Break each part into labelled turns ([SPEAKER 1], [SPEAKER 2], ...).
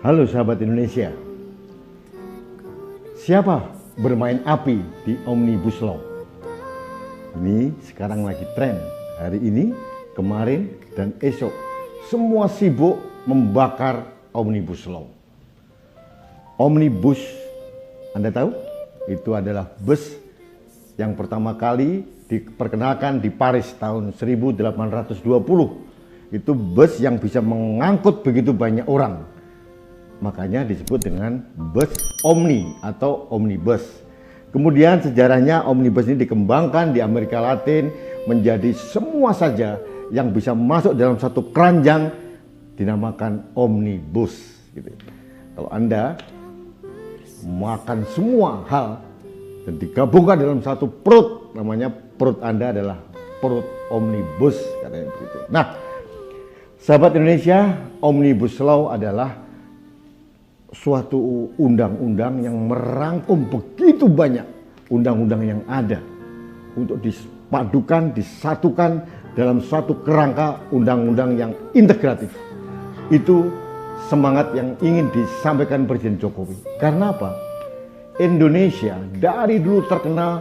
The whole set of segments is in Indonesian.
[SPEAKER 1] Halo sahabat Indonesia, siapa bermain api di Omnibus Law? Ini sekarang lagi tren, hari ini, kemarin, dan esok. Semua sibuk membakar Omnibus Law. Omnibus, Anda tahu? Itu adalah bus yang pertama kali diperkenalkan di Paris tahun 1820. Itu bus yang bisa mengangkut begitu banyak orang. Makanya disebut dengan bus omni atau omnibus. Kemudian sejarahnya omnibus ini dikembangkan di Amerika Latin menjadi semua saja yang bisa masuk dalam satu keranjang dinamakan omnibus. Gitu. Kalau Anda makan semua hal dan digabungkan dalam satu perut, namanya perut Anda adalah perut omnibus, katanya begitu. Nah, sahabat Indonesia, Omnibus Law adalah suatu undang-undang yang merangkum begitu banyak undang-undang yang ada untuk dipadukan, disatukan dalam suatu kerangka undang-undang yang integratif. Itu semangat yang ingin disampaikan Presiden Jokowi. Karena apa? Indonesia dari dulu terkenal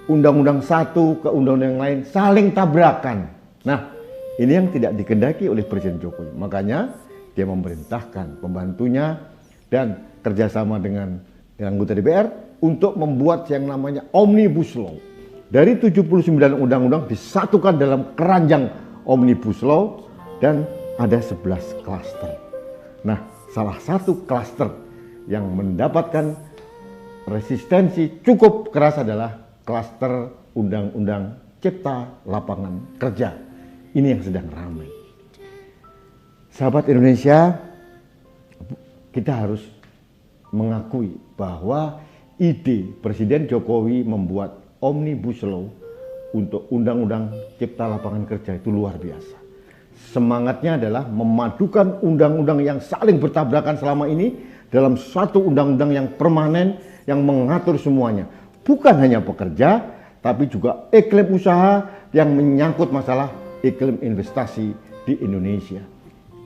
[SPEAKER 1] undang-undang satu ke undang-undang yang lain saling tabrakan. Nah, ini yang tidak dikehendaki oleh Presiden Jokowi. Makanya dia memerintahkan pembantunya dan kerjasama dengan anggota DPR untuk membuat yang namanya Omnibus Law. Dari 79 undang-undang disatukan dalam keranjang Omnibus Law dan ada 11 klaster. Nah, salah satu klaster yang mendapatkan resistensi cukup keras adalah klaster Undang-Undang Cipta Lapangan Kerja. Ini yang sedang ramai. Sahabat Indonesia, kita harus mengakui bahwa ide Presiden Jokowi membuat Omnibus Law untuk Undang-Undang Cipta Lapangan Kerja itu luar biasa. Semangatnya adalah memadukan undang-undang yang saling bertabrakan selama ini dalam satu undang-undang yang permanen yang mengatur semuanya. Bukan hanya pekerja, tapi juga iklim usaha yang menyangkut masalah iklim investasi di Indonesia.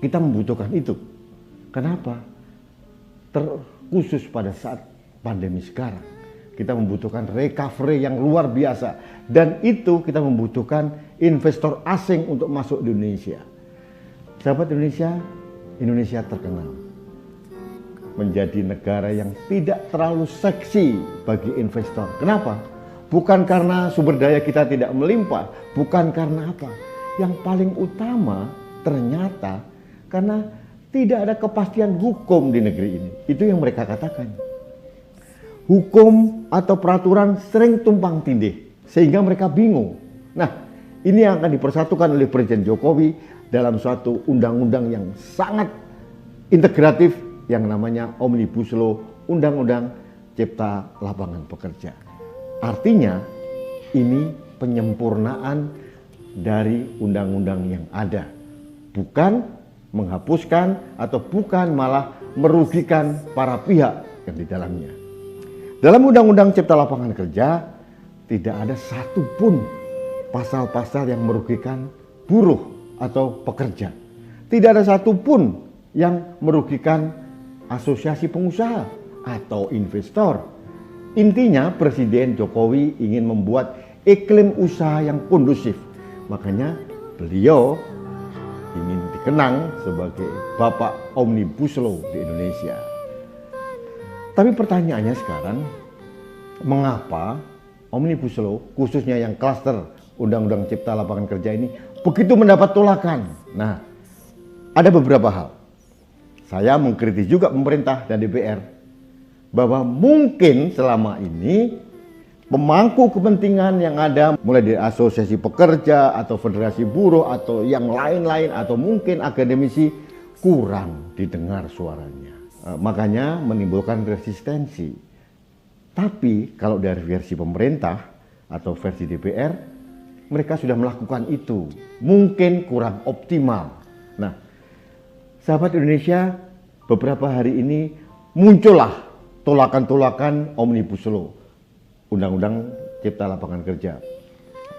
[SPEAKER 1] Kita membutuhkan itu. Kenapa? Terkhusus pada saat pandemi sekarang. Kita membutuhkan recovery yang luar biasa. Dan itu kita membutuhkan investor asing untuk masuk di Indonesia. Sahabat Indonesia, Indonesia terkenal menjadi negara yang tidak terlalu seksi bagi investor. Kenapa? Bukan karena sumber daya kita tidak melimpah. Bukan karena apa? Yang paling utama ternyata karena tidak ada kepastian hukum di negeri ini. Itu yang mereka katakan. Hukum atau peraturan sering tumpang tindih sehingga mereka bingung. Nah, ini yang akan dipersatukan oleh Presiden Jokowi dalam suatu undang-undang yang sangat integratif yang namanya Omnibus Law, Undang-Undang Cipta Lapangan Pekerja. Artinya ini penyempurnaan dari undang-undang yang ada. Bukan menghapuskan atau bukan malah merugikan para pihak yang di dalamnya. Dalam Undang-Undang Cipta Lapangan Kerja tidak ada satupun pasal-pasal yang merugikan buruh atau pekerja. Tidak ada satupun yang merugikan asosiasi pengusaha atau investor. Intinya Presiden Jokowi ingin membuat iklim usaha yang kondusif. Makanya beliau ingin dikenang sebagai Bapak Omnibus Law di Indonesia. Tapi pertanyaannya sekarang, mengapa Omnibus Law, khususnya yang klaster Undang-Undang Cipta Lapangan Kerja ini, begitu mendapat tolakan? Nah, ada beberapa hal. Saya mengkritik juga pemerintah dan DPR, bahwa mungkin selama ini pemangku kepentingan yang ada, mulai dari asosiasi pekerja atau federasi buruh atau yang lain-lain atau mungkin akademisi, kurang didengar suaranya. Makanya menimbulkan resistensi. Tapi kalau dari versi pemerintah atau versi DPR, mereka sudah melakukan itu. Mungkin kurang optimal. Nah, sahabat Indonesia, beberapa hari ini muncullah tolakan-tolakan Omnibus Law, Undang-Undang Cipta Lapangan Kerja.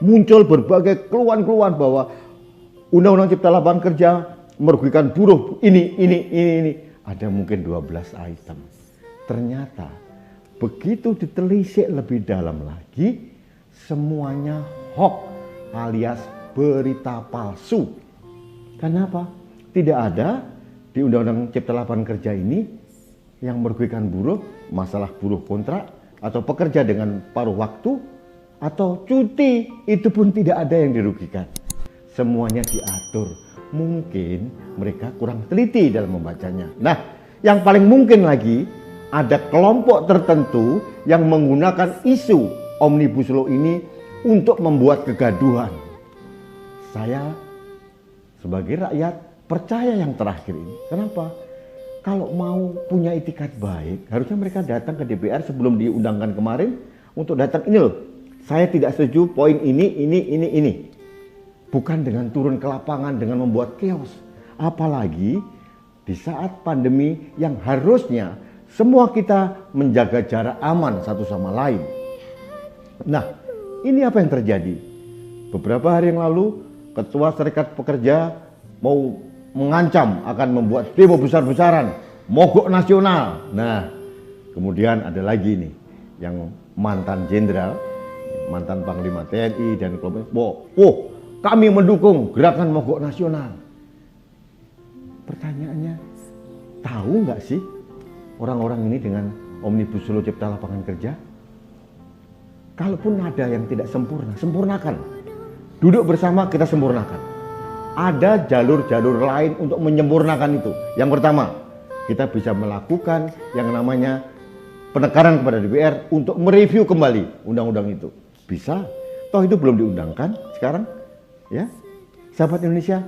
[SPEAKER 1] Muncul berbagai keluhan-keluhan bahwa Undang-Undang Cipta Lapangan Kerja merugikan buruh ini. ada mungkin 12 item. Ternyata begitu ditelisik lebih dalam lagi, semuanya hoax alias berita palsu. Kenapa? Tidak ada di Undang-Undang Cipta Lapangan Kerja ini yang merugikan buruh, masalah buruh kontrak, atau pekerja dengan paruh waktu, atau cuti, itu pun tidak ada yang dirugikan. Semuanya diatur. Mungkin mereka kurang teliti dalam membacanya. Nah, yang paling mungkin lagi, ada kelompok tertentu yang menggunakan isu Omnibus Law ini untuk membuat kegaduhan. Saya sebagai rakyat percaya yang terakhir ini. Kenapa? Kalau mau punya itikat baik, harusnya mereka datang ke DPR sebelum diundangkan kemarin untuk datang, ini loh, saya tidak setuju poin ini. Bukan dengan turun ke lapangan dengan membuat chaos. Apalagi di saat pandemi yang harusnya semua kita menjaga jarak aman satu sama lain. Nah, ini apa yang terjadi? Beberapa hari yang lalu, Ketua Serikat Pekerja mau mengancam akan membuat demo besar-besaran, mogok nasional. Nah, kemudian ada lagi nih yang mantan jenderal, mantan Panglima TNI dan kelompok, kami mendukung gerakan mogok nasional. Pertanyaannya, tahu nggak sih orang-orang ini dengan Omnibus Law Cipta Lapangan Kerja? Kalaupun ada yang tidak sempurna, sempurnakan. Duduk bersama kita sempurnakan. Ada jalur-jalur lain untuk menyempurnakan itu. Yang pertama, kita bisa melakukan yang namanya penekanan kepada DPR untuk mereview kembali undang-undang itu. Bisa. Toh itu belum diundangkan sekarang. Ya, sahabat Indonesia,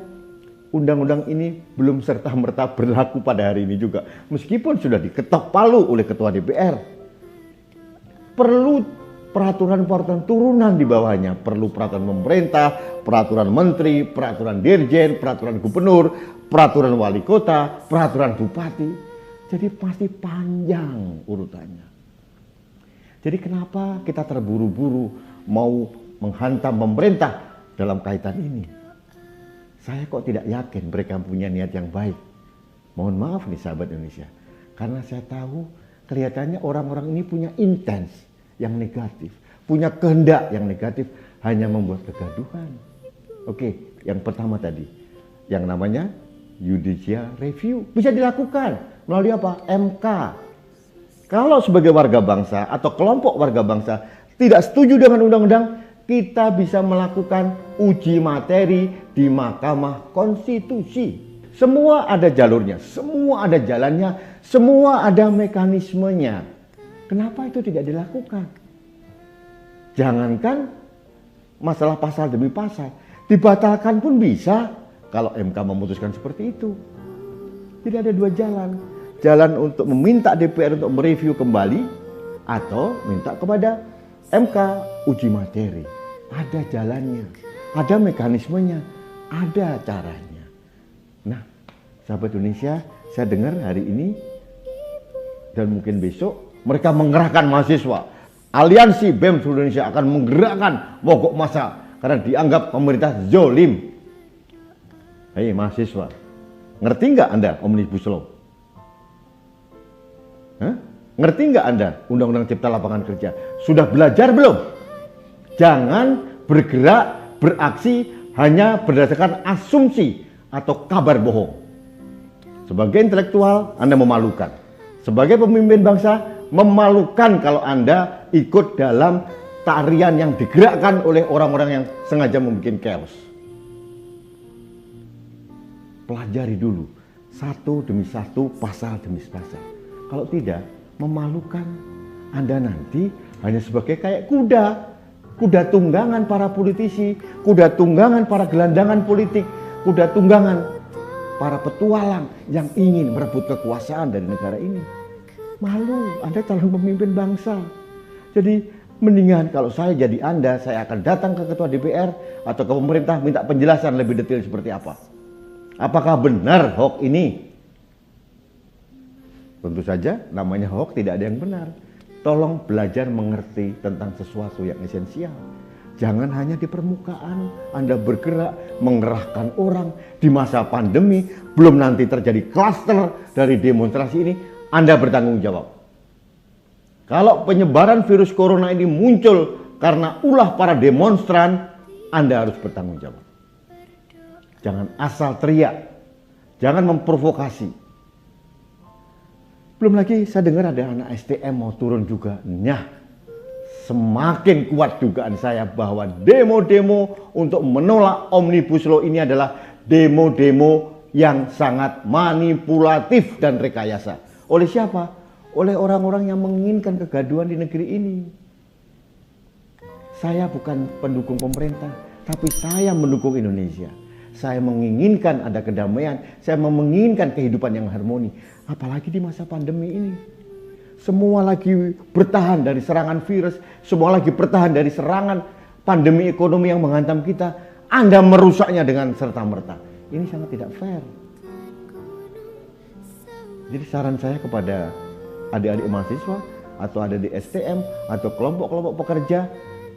[SPEAKER 1] undang-undang ini belum serta-merta berlaku pada hari ini juga. Meskipun sudah diketok palu oleh Ketua DPR. Perlu peraturan-peraturan turunan di bawahnya. Perlu peraturan pemerintah, peraturan menteri, peraturan dirjen, peraturan gubernur, peraturan wali kota, peraturan bupati. Jadi pasti panjang urutannya. Jadi kenapa kita terburu-buru mau menghantam pemerintah dalam kaitan ini? Saya kok tidak yakin mereka punya niat yang baik. Mohon maaf nih sahabat Indonesia. Karena saya tahu kelihatannya orang-orang ini punya intens yang negatif. Punya kehendak yang negatif, hanya membuat kegaduhan. Oke, yang pertama tadi. Yang namanya judicial review. Bisa dilakukan melalui apa? MK. Kalau sebagai warga bangsa atau kelompok warga bangsa tidak setuju dengan undang-undang, kita bisa melakukan uji materi di Mahkamah Konstitusi. Semua ada jalurnya, semua ada jalannya, semua ada mekanismenya. Kenapa itu tidak dilakukan? Jangankan masalah pasal demi pasal, dibatalkan pun bisa kalau MK memutuskan seperti itu. Jadi ada dua jalan. Jalan untuk meminta DPR untuk mereview kembali atau minta kepada MK uji materi. Ada jalannya, ada mekanismenya, ada caranya. Nah, sahabat Indonesia, saya dengar hari ini dan mungkin besok mereka mengerahkan mahasiswa. Aliansi BEM seluruh Indonesia akan menggerakkan mogok massa karena dianggap pemerintah zolim. Hei mahasiswa, ngerti nggak Anda Omnibus Law? Ngerti nggak Anda Undang-Undang Cipta Lapangan Kerja? Sudah belajar belum? Jangan bergerak, beraksi hanya berdasarkan asumsi atau kabar bohong. Sebagai intelektual, Anda memalukan. Sebagai pemimpin bangsa, memalukan kalau Anda ikut dalam tarian yang digerakkan oleh orang-orang yang sengaja membuat chaos. Pelajari dulu, satu demi satu, pasal demi pasal. Kalau tidak, memalukan. Anda nanti hanya sebagai kayak kuda. Kuda tunggangan para politisi, kuda tunggangan para gelandangan politik, kuda tunggangan para petualang yang ingin merebut kekuasaan dari negara ini. Malu, Anda calon pemimpin bangsa. Jadi mendingan kalau saya jadi Anda, saya akan datang ke Ketua DPR atau ke pemerintah minta penjelasan lebih detail seperti apa. Apakah benar hoax ini? Tentu saja namanya hoax tidak ada yang benar. Tolong belajar mengerti tentang sesuatu yang esensial. Jangan hanya di permukaan, Anda bergerak, mengerahkan orang di masa pandemi, belum nanti terjadi klaster dari demonstrasi ini, Anda bertanggung jawab. Kalau penyebaran virus corona ini muncul karena ulah para demonstran, Anda harus bertanggung jawab. Jangan asal teriak, jangan memprovokasi. Belum lagi saya dengar ada anak STM mau turun juga. Semakin kuat dugaan saya bahwa demo-demo untuk menolak Omnibus Law ini adalah demo-demo yang sangat manipulatif dan rekayasa. Oleh siapa? Oleh orang-orang yang menginginkan kegaduhan di negeri ini. Saya bukan pendukung pemerintah, tapi saya mendukung Indonesia. Saya menginginkan ada kedamaian, saya menginginkan kehidupan yang harmoni. Apalagi di masa pandemi ini. Semua lagi bertahan dari serangan virus, semua lagi bertahan dari serangan pandemi ekonomi yang menghantam kita. Anda merusaknya dengan serta-merta. Ini sangat tidak fair. Jadi saran saya kepada adik-adik mahasiswa atau ada di STM atau kelompok-kelompok pekerja,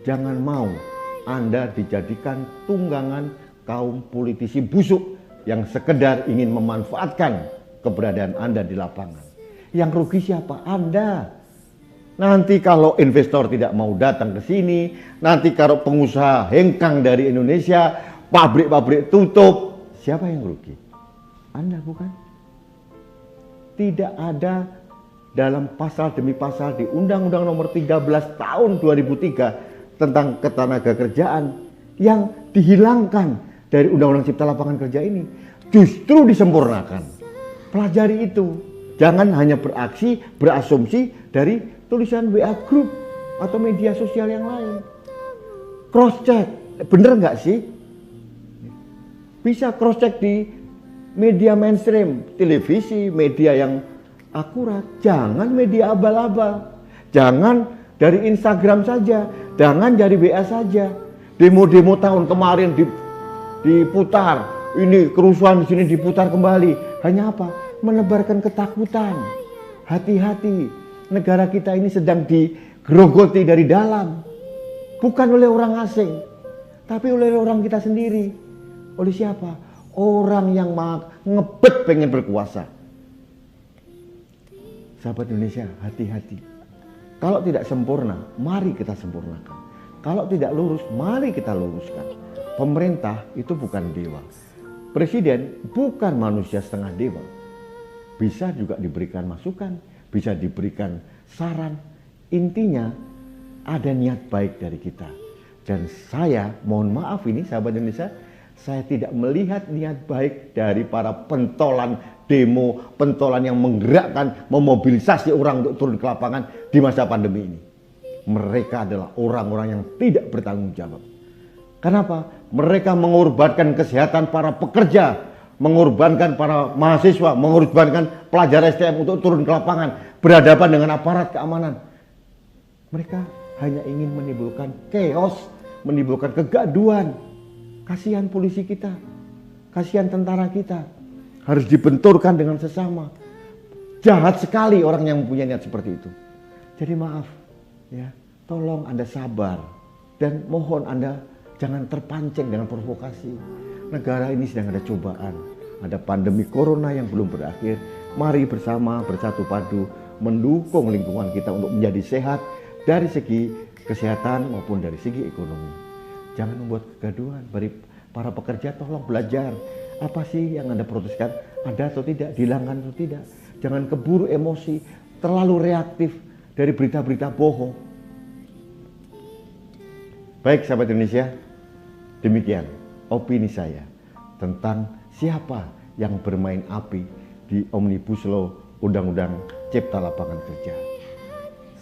[SPEAKER 1] jangan mau Anda dijadikan tunggangan kaum politisi busuk yang sekedar ingin memanfaatkan keberadaan Anda di lapangan. Yang rugi siapa? Anda. Nanti kalau investor tidak mau datang ke sini, nanti kalau pengusaha hengkang dari Indonesia, pabrik-pabrik tutup, siapa yang rugi? Anda bukan? Tidak ada dalam pasal demi pasal di Undang-Undang Nomor 13 Tahun 2003 tentang ketenagakerjaan yang dihilangkan dari Undang-Undang Cipta Lapangan Kerja ini. Justru disempurnakan. Pelajari itu. Jangan hanya beraksi, berasumsi dari tulisan WA Group atau media sosial yang lain. Cross check, bener nggak sih? Bisa cross check di media mainstream, televisi, media yang akurat. Jangan media abal-abal. Jangan dari Instagram saja, jangan dari WA saja. Demo-demo tahun kemarin diputar, ini kerusuhan di sini diputar kembali. Hanya apa? Menebarkan ketakutan. Hati-hati, negara kita ini sedang digerogoti dari dalam. Bukan oleh orang asing, tapi oleh orang kita sendiri. Oleh siapa? Orang yang ngebet pengen berkuasa. Sahabat Indonesia, hati-hati. Kalau tidak sempurna, mari kita sempurnakan. Kalau tidak lurus, mari kita luruskan. Pemerintah itu bukan dewa. Presiden bukan manusia setengah dewa. Bisa juga diberikan masukan, bisa diberikan saran. Intinya ada niat baik dari kita. Dan saya mohon maaf ini sahabat Indonesia, saya tidak melihat niat baik dari para pentolan demo, pentolan yang menggerakkan, memobilisasi orang untuk turun ke lapangan di masa pandemi ini. Mereka adalah orang-orang yang tidak bertanggung jawab. Kenapa? Mereka mengorbankan kesehatan para pekerja, mengorbankan para mahasiswa, mengorbankan pelajar STM untuk turun ke lapangan, berhadapan dengan aparat keamanan. Mereka hanya ingin menimbulkan chaos, menimbulkan kegaduhan. Kasihan polisi kita, kasihan tentara kita, harus dibenturkan dengan sesama. Jahat sekali orang yang mempunyai niat seperti itu. Jadi maaf, ya, tolong Anda sabar dan mohon Anda jangan terpancing dengan provokasi. Negara ini sedang ada cobaan, ada pandemi corona yang belum berakhir. Mari bersama bersatu padu mendukung lingkungan kita untuk menjadi sehat dari segi kesehatan maupun dari segi ekonomi. Jangan membuat kegaduhan. Bagi para pekerja tolong belajar. Apa sih yang Anda proteskan? Ada atau tidak? Dihilangkan atau tidak? Jangan keburu emosi, terlalu reaktif dari berita-berita bohong. Baik sahabat Indonesia, demikian opini saya tentang siapa yang bermain api di Omnibus Law Undang-Undang Cipta Lapangan Kerja.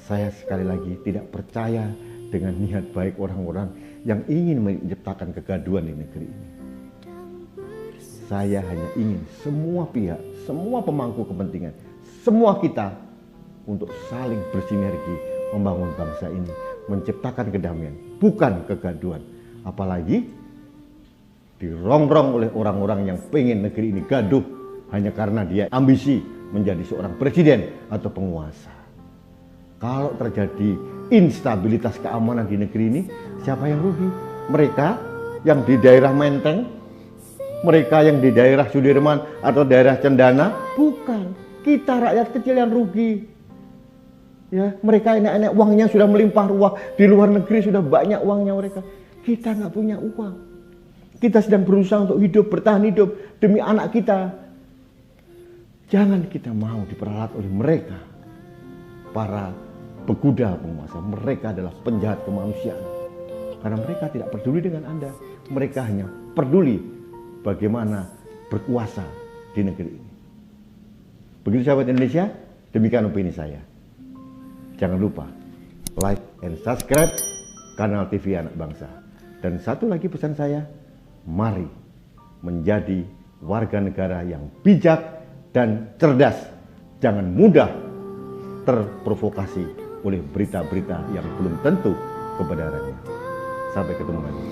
[SPEAKER 1] Saya sekali lagi tidak percaya dengan niat baik orang-orang yang ingin menciptakan kegaduhan di negeri ini. Saya hanya ingin semua pihak, semua pemangku kepentingan, semua kita untuk saling bersinergi membangun bangsa ini, menciptakan kedamaian, bukan kegaduhan. Apalagi dirongrong oleh orang-orang yang pengen negeri ini gaduh hanya karena dia ambisi menjadi seorang presiden atau penguasa. Kalau terjadi instabilitas keamanan di negeri ini, siapa yang rugi? Mereka yang di daerah Menteng, mereka yang di daerah Sudirman atau daerah Cendana? Bukan, kita rakyat kecil yang rugi. Ya, mereka enak-enak uangnya sudah melimpah ruah, di luar negeri sudah banyak uangnya mereka. Kita nggak punya uang. Kita sedang berusaha untuk hidup, bertahan hidup demi anak kita. Jangan kita mau diperalat oleh mereka, para peguda penguasa. Mereka adalah penjahat kemanusiaan. Karena mereka tidak peduli dengan Anda. Mereka hanya peduli bagaimana berkuasa di negeri ini. Begitu sahabat Indonesia, demikian opini saya. Jangan lupa like and subscribe kanal TV Anak Bangsa. Dan satu lagi pesan saya, mari menjadi warga negara yang bijak dan cerdas. Jangan mudah terprovokasi oleh berita-berita yang belum tentu kebenarannya. Sampai ketemu lagi.